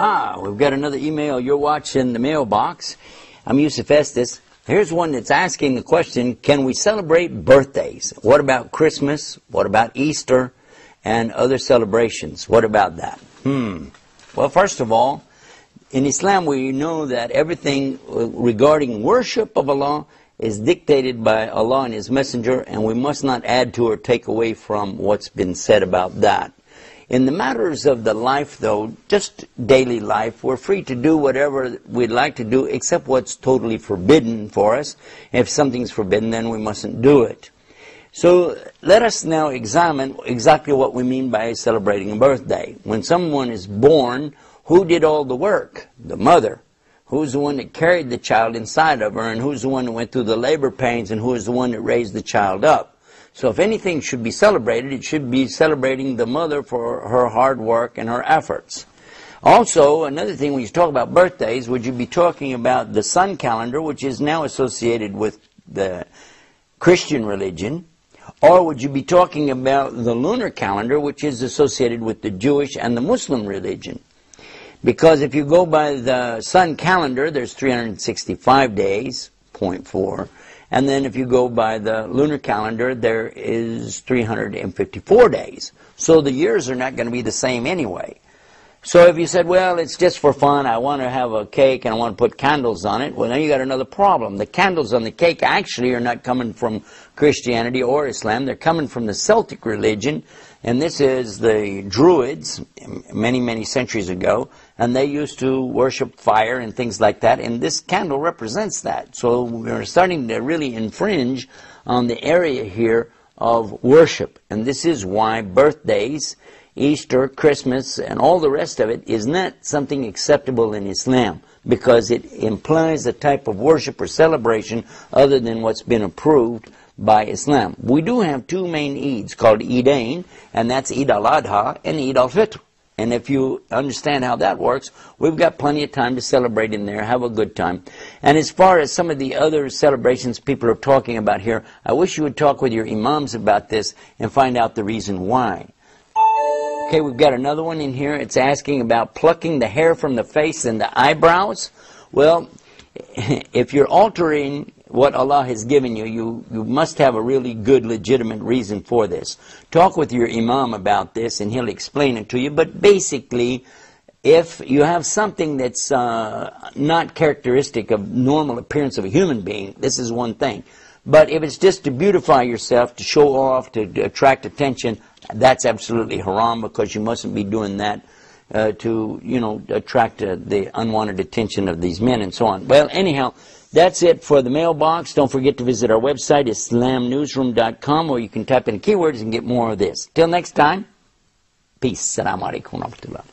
We've got another email. You're watching the mailbox. I'm Yusuf Estes. Here's one that's asking the question, can we celebrate birthdays? What about Christmas? What about Easter? And other celebrations? What about that? Well, first of all, in Islam we know that everything regarding worship of Allah is dictated by Allah and His Messenger, and we must not add to or take away from what's been said about that. In the matters of the life, though, just daily life, we're free to do whatever we'd like to do except what's totally forbidden for us. If something's forbidden, then we mustn't do it. So let us now examine exactly what we mean by celebrating a birthday. When someone is born, who did all the work? The mother. Who's the one that carried the child inside of her, and who's the one that went through the labor pains, and who is the one that raised the child up? So if anything should be celebrated, it should be celebrating the mother for her hard work and her efforts. Also, another thing, when you talk about birthdays, would you be talking about the sun calendar, which is now associated with the Christian religion, or would you be talking about the lunar calendar, which is associated with the Jewish and the Muslim religion? Because if you go by the sun calendar, there's 365 days, 0.4. And then if you go by the lunar calendar, there is 354 days. So the years are not going to be the same anyway. So if you said, well, it's just for fun, I want to have a cake and I want to put candles on it, well, then you got another problem. The candles on the cake actually are not coming from Christianity or Islam. They're coming from the Celtic religion, and this is the Druids, many, many centuries ago, and they used to worship fire and things like that, and this candle represents that. So we're starting to really infringe on the area here of worship, and this is why birthdays, Easter, Christmas, and all the rest of it is not something acceptable in Islam, because it implies a type of worship or celebration other than what's been approved by Islam. We do have two main Eids called Eidain, and that's Eid al-Adha and Eid al-Fitr. And if you understand how that works, we've got plenty of time to celebrate in there, have a good time. And as far as some of the other celebrations people are talking about here, I wish you would talk with your imams about this and find out the reason why. Okay, we've got another one in here. It's asking about plucking the hair from the face and the eyebrows. Well, if you're altering what Allah has given you, you must have a really good, legitimate reason for this. Talk with your imam about this and he'll explain it to you. But basically, if you have something that's not characteristic of normal appearance of a human being, this is one thing. But if it's just to beautify yourself, to show off, to attract attention, that's absolutely haram, because you mustn't be doing that to, you know, attract the unwanted attention of these men and so on. Well, anyhow, that's it for the mailbox. Don't forget to visit our website, islamnewsroom.com, where you can type in keywords and get more of this. Till next time, peace. Assalamu alaikum wa rahmatullah.